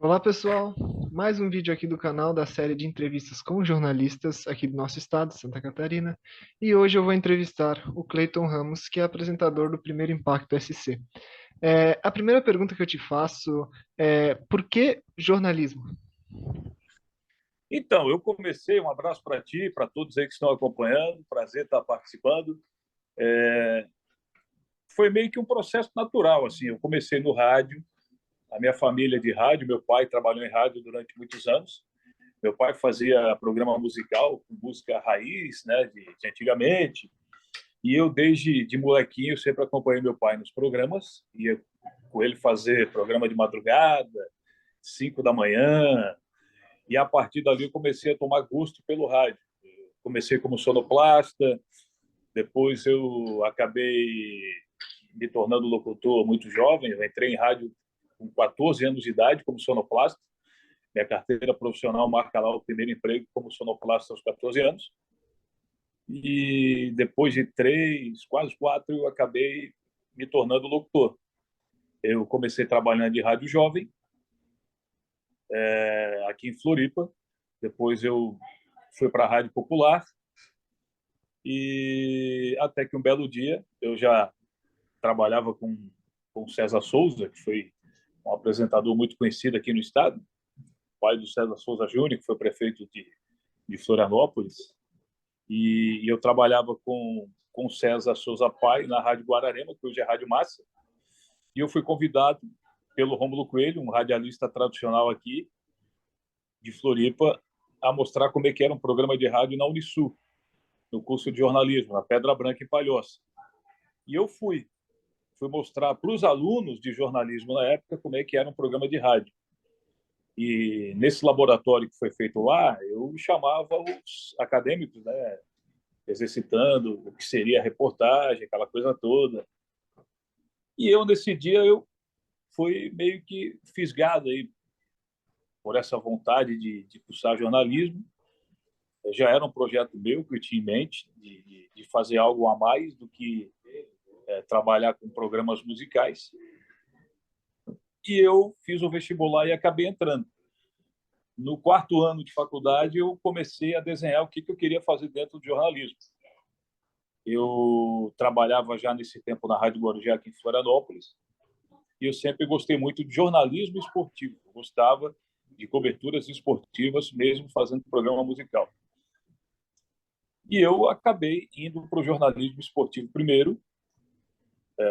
Olá, pessoal. Mais um vídeo aqui do canal da série de entrevistas com jornalistas aqui do nosso estado, Santa Catarina. E hoje eu vou entrevistar o Cleiton Ramos, que é apresentador do Primeiro Impacto SC. A primeira pergunta que eu te faço é: por que jornalismo? Então, eu comecei, um abraço para ti, para todos aí que estão acompanhando, prazer estar participando. Foi meio que um processo natural, assim, eu comecei no rádio, a minha família é de rádio, meu pai trabalhou em rádio durante muitos anos, meu pai fazia programa musical, com música raiz, né, de antigamente, e eu, desde de molequinho, sempre acompanhei meu pai nos programas, ia com ele fazer programa de madrugada, 5 da manhã, e a partir dali eu comecei a tomar gosto pelo rádio. Comecei como sonoplasta, depois eu acabei me tornando locutor muito jovem. Eu entrei em rádio com 14 anos de idade como sonoplasta. Minha carteira profissional marca lá o primeiro emprego como sonoplasta aos 14 anos. E depois de 3, quase 4, eu acabei me tornando locutor. Eu comecei trabalhando de rádio jovem, aqui em Floripa. Depois eu fui para a Rádio Popular, e até que um belo dia eu já trabalhava com o César Souza, que foi um apresentador muito conhecido aqui no estado, pai do César Souza Júnior, que foi prefeito de Florianópolis, e eu trabalhava com o César Souza pai na Rádio Guararema, que hoje é Rádio Massa, e eu fui convidado pelo Rômulo Coelho, um radialista tradicional aqui de Floripa, a mostrar como é que era um programa de rádio na Unisul, no curso de jornalismo, na Pedra Branca, em Palhoça. E eu fui mostrar para os alunos de jornalismo na época como é que era um programa de rádio. E nesse laboratório que foi feito lá, eu chamava os acadêmicos, né, exercitando o que seria a reportagem, aquela coisa toda. E eu, nesse dia, eu fui meio que fisgado aí por essa vontade de cursar jornalismo. Já era um projeto meu que eu tinha em mente, de fazer algo a mais do que trabalhar com programas musicais. E eu fiz o vestibular e acabei entrando. No quarto ano de faculdade, eu comecei a desenhar o que eu queria fazer dentro do jornalismo. Eu trabalhava já nesse tempo na Rádio Guarujá, aqui em Florianópolis, e eu sempre gostei muito de jornalismo esportivo. Eu gostava de coberturas esportivas, mesmo fazendo programa musical. E eu acabei indo para o jornalismo esportivo primeiro,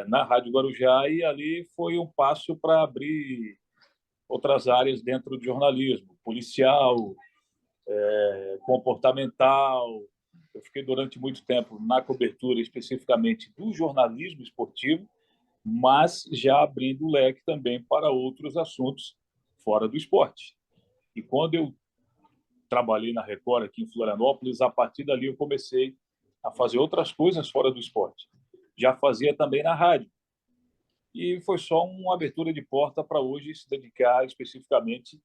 na Rádio Guarujá, e ali foi um passo para abrir outras áreas dentro do jornalismo, policial, comportamental. Eu fiquei durante muito tempo na cobertura especificamente do jornalismo esportivo, mas já abrindo o leque também para outros assuntos fora do esporte. E quando eu trabalhei na Record aqui em Florianópolis, a partir dali eu comecei a fazer outras coisas fora do esporte. Já fazia também na rádio. E foi só uma abertura de porta para hoje se dedicar especificamente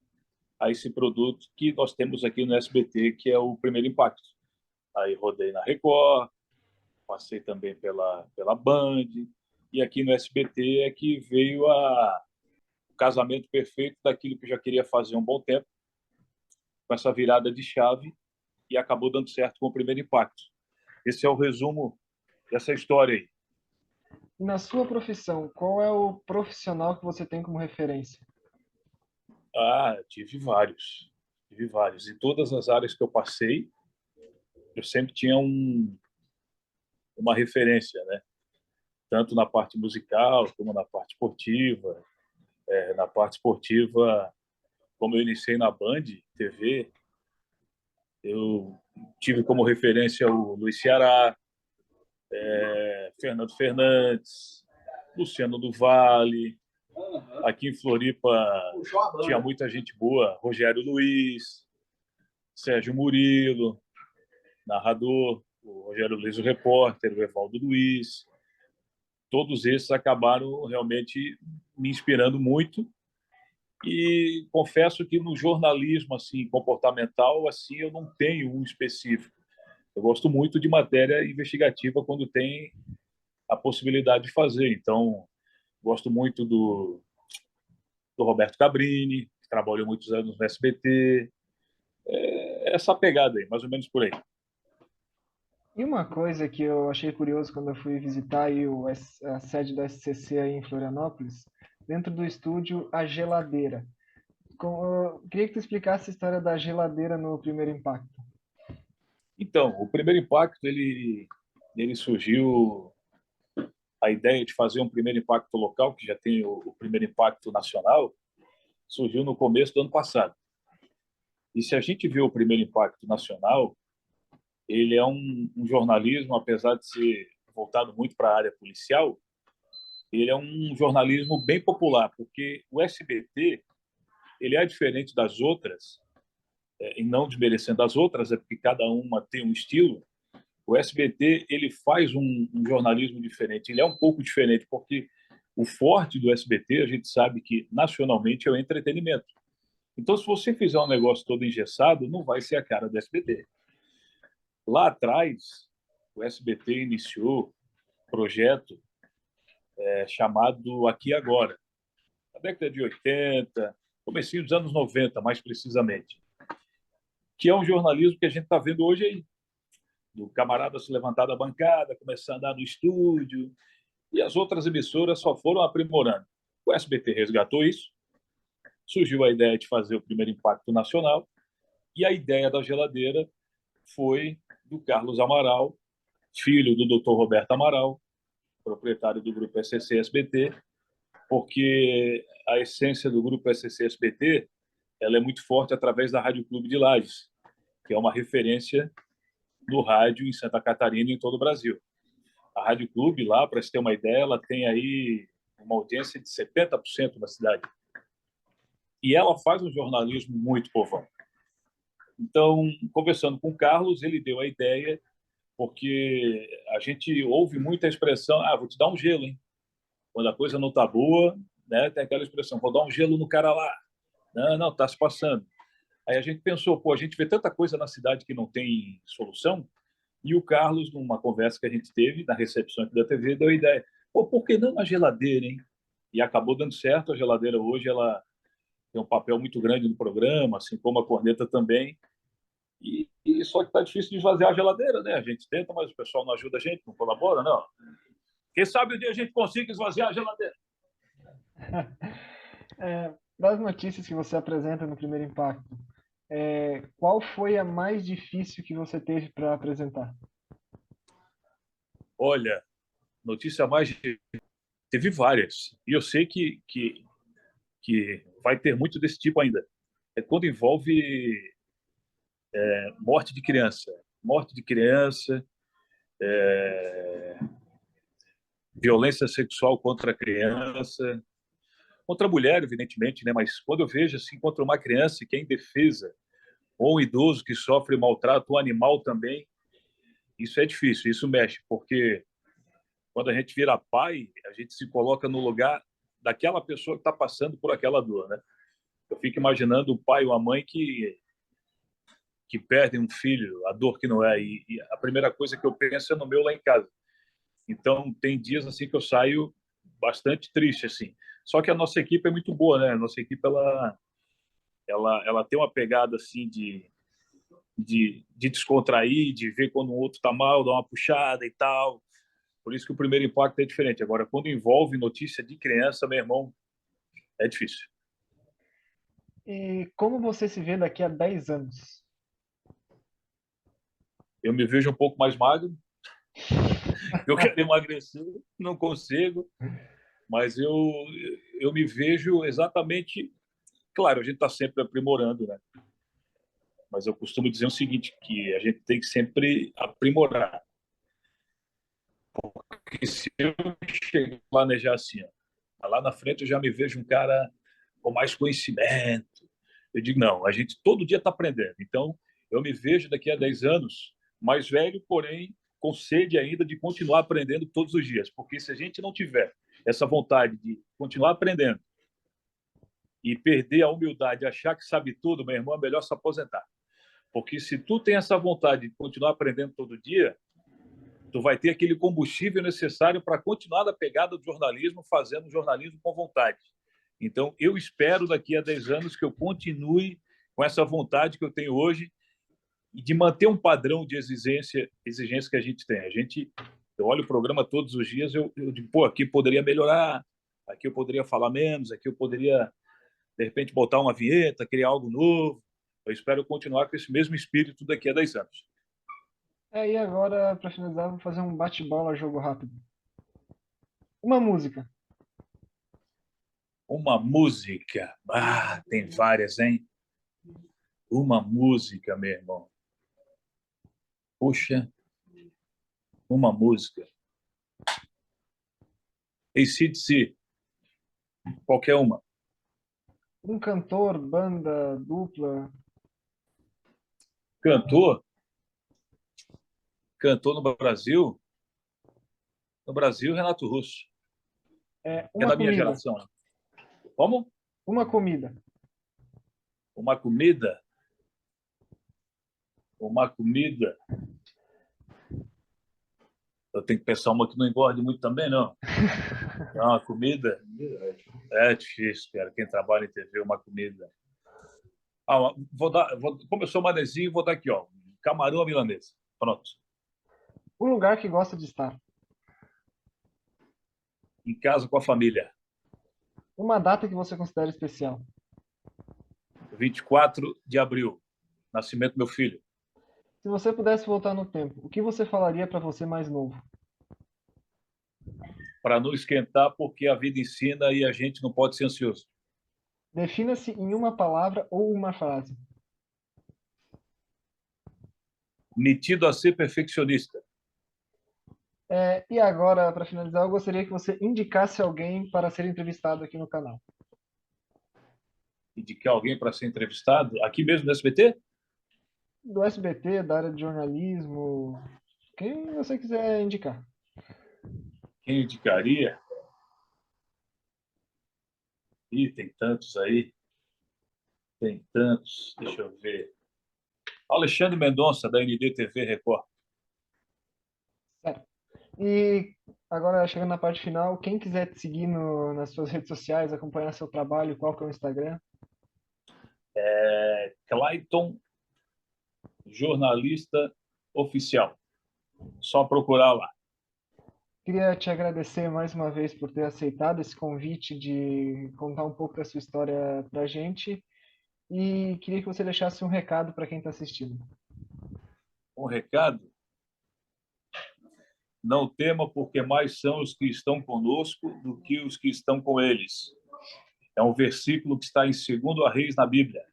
a esse produto que nós temos aqui no SBT, que é o Primeiro Impacto. Aí rodei na Record, passei também pela Band, e aqui no SBT é que veio o casamento perfeito daquilo que eu já queria fazer há um bom tempo, com essa virada de chave, e acabou dando certo com o Primeiro Impacto. Esse é o resumo dessa história aí. Na sua profissão, qual é o profissional que você tem como referência? Tive vários. Tive vários. Em todas as áreas que eu passei, eu sempre tinha uma referência, né? Tanto na parte musical como na parte esportiva. Na parte esportiva, como eu iniciei na Band TV, eu tive como referência o Luiz Ceará, Fernando Fernandes, Luciano do Vale. Aqui em Floripa tinha muita gente boa, Rogério Luiz, Sérgio Murilo, narrador, o Rogério Luiz, o repórter, o Evaldo Luiz. Todos esses acabaram realmente me inspirando muito. E confesso que no jornalismo assim comportamental assim eu não tenho um específico. Eu gosto muito de matéria investigativa quando tem a possibilidade de fazer. Então, gosto muito do Roberto Cabrini, que trabalhou muitos anos no SBT, essa pegada aí, mais ou menos por aí. E uma coisa que eu achei curioso quando eu fui visitar aí a sede da SCC aí em Florianópolis, dentro do estúdio, a geladeira. Eu queria que tu explicasse a história da geladeira no Primeiro Impacto. Então, o primeiro impacto, ele surgiu a ideia de fazer um primeiro impacto local, que já tem o primeiro impacto nacional, surgiu no começo do ano passado. E se a gente vê o primeiro impacto nacional, ele é um jornalismo, apesar de ser voltado muito para a área policial, ele é um jornalismo bem popular, porque o SBT ele é diferente das outras, e não desmerecendo as outras, é porque cada uma tem um estilo. O SBT ele faz um jornalismo diferente, ele é um pouco diferente, porque o forte do SBT, a gente sabe que nacionalmente é o entretenimento. Então, se você fizer um negócio todo engessado, não vai ser a cara do SBT. Lá atrás, o SBT iniciou um projeto chamado Aqui Agora, na década de 80, comecinho dos anos 90, mais precisamente, que é um jornalismo que a gente está vendo hoje aí, do camarada se levantar da bancada, começar a andar no estúdio, e as outras emissoras só foram aprimorando. O SBT resgatou isso, surgiu a ideia de fazer o primeiro impacto nacional, e a ideia da geladeira foi do Carlos Amaral, filho do Dr. Roberto Amaral, proprietário do grupo SCC-SBT, porque a essência do grupo SCC-SBT ela é muito forte através da Rádio Clube de Lages, que é uma referência no rádio em Santa Catarina e em todo o Brasil. A Rádio Clube, lá, para você ter uma ideia, ela tem aí uma audiência de 70% da cidade. E ela faz um jornalismo muito povão. Então, conversando com o Carlos, ele deu a ideia, porque a gente ouve muita expressão, vou te dar um gelo, hein? Quando a coisa não está boa, né, tem aquela expressão, vou dar um gelo no cara lá. Não, está se passando. Aí a gente pensou, a gente vê tanta coisa na cidade que não tem solução, e o Carlos, numa conversa que a gente teve na recepção aqui da TV, deu a ideia, por que não a geladeira, hein? E acabou dando certo, a geladeira hoje ela tem um papel muito grande no programa, assim como a corneta também, e só que está difícil de esvaziar a geladeira, né? A gente tenta, mas o pessoal não ajuda a gente, não colabora, não. Quem sabe o dia a gente consiga esvaziar a geladeira. Das notícias que você apresenta no Primeiro Impacto, qual foi a mais difícil que você teve para apresentar? Olha, notícia mais teve várias e eu sei que vai ter muito desse tipo ainda. É quando envolve morte de criança, violência sexual contra a criança, contra a mulher, evidentemente, né? Mas quando eu vejo assim contra uma criança que é indefesa ou um idoso que sofre maltrato, um animal também, isso é difícil, isso mexe, porque quando a gente vira pai, a gente se coloca no lugar daquela pessoa que está passando por aquela dor, né? Eu fico imaginando o pai ou a mãe que perdem um filho, a dor que não é, e a primeira coisa que eu penso é no meu lá em casa. Então tem dias assim que eu saio bastante triste assim. Só que a nossa equipe é muito boa, né? A nossa equipe ela tem uma pegada assim de descontrair, de ver quando o outro está mal, dar uma puxada e tal. Por isso que o primeiro impacto é diferente. Agora, quando envolve notícia de criança, meu irmão, é difícil. E como você se vê daqui a 10 anos? Eu me vejo um pouco mais magro, eu quero emagrecer, não consigo, mas eu me vejo exatamente. Claro, a gente está sempre aprimorando, né? Mas eu costumo dizer o seguinte, que a gente tem que sempre aprimorar. Porque se eu chegar a planejar assim, ó, lá na frente eu já me vejo um cara com mais conhecimento. Eu digo, não, a gente todo dia está aprendendo. Então, eu me vejo daqui a 10 anos mais velho, porém com sede ainda de continuar aprendendo todos os dias. Porque se a gente não tiver essa vontade de continuar aprendendo e perder a humildade, achar que sabe tudo, meu irmão, é melhor se aposentar. Porque se tu tem essa vontade de continuar aprendendo todo dia, tu vai ter aquele combustível necessário para continuar na pegada do jornalismo, fazendo jornalismo com vontade. Então, eu espero daqui a 10 anos que eu continue com essa vontade que eu tenho hoje e de manter um padrão de exigência que a gente tem. Eu olho o programa todos os dias, eu digo, pô, aqui poderia melhorar, aqui eu poderia falar menos, aqui eu poderia, de repente, botar uma vinheta, criar algo novo. Eu espero continuar com esse mesmo espírito daqui a 10 anos. E agora, para finalizar, vou fazer um bate-bola, jogo rápido. Uma música. Uma música. Tem várias, hein? Uma música, meu irmão. Puxa, uma música. AC/DC, qualquer uma. Um cantor, banda, dupla. Cantor, cantor no Brasil, Renato Russo, que é Uma da minha comida. geração. Né? Como? Uma comida. Uma comida? Uma comida. Eu tenho que pensar uma que não engorde muito também, não. Uma comida é difícil, cara. Quem trabalha em TV, uma comida. Como eu sou manezinho, vou dar aqui, ó. Camarão à milanesa. Pronto. Um lugar que gosta de estar. Em casa com a família. Uma data que você considera especial. 24 de abril. Nascimento do meu filho. Se você pudesse voltar no tempo, o que você falaria para você mais novo? Para não esquentar, porque a vida ensina e a gente não pode ser ansioso. Defina-se em uma palavra ou uma frase. Metido a ser perfeccionista. E agora, para finalizar, eu gostaria que você indicasse alguém para ser entrevistado aqui no canal. Indicar alguém para ser entrevistado aqui mesmo no SBT? Do SBT, da área de jornalismo, quem você quiser indicar. Quem indicaria? Ih, tem tantos aí. Tem tantos. Deixa eu ver. Alexandre Mendonça, da NDTV Record. Certo. E agora, chegando na parte final, quem quiser te seguir nas suas redes sociais, acompanhar seu trabalho, qual que é o Instagram? Clayton, jornalista oficial. Só procurar lá. Queria te agradecer mais uma vez por ter aceitado esse convite de contar um pouco da sua história pra gente e queria que você deixasse um recado para quem está assistindo. Um recado: não tema, porque mais são os que estão conosco do que os que estão com eles. É um versículo que está em 2 Reis na Bíblia.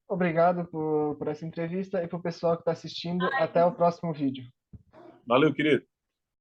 Obrigado por essa entrevista e para o pessoal que está assistindo. Até o próximo vídeo. Valeu, querido.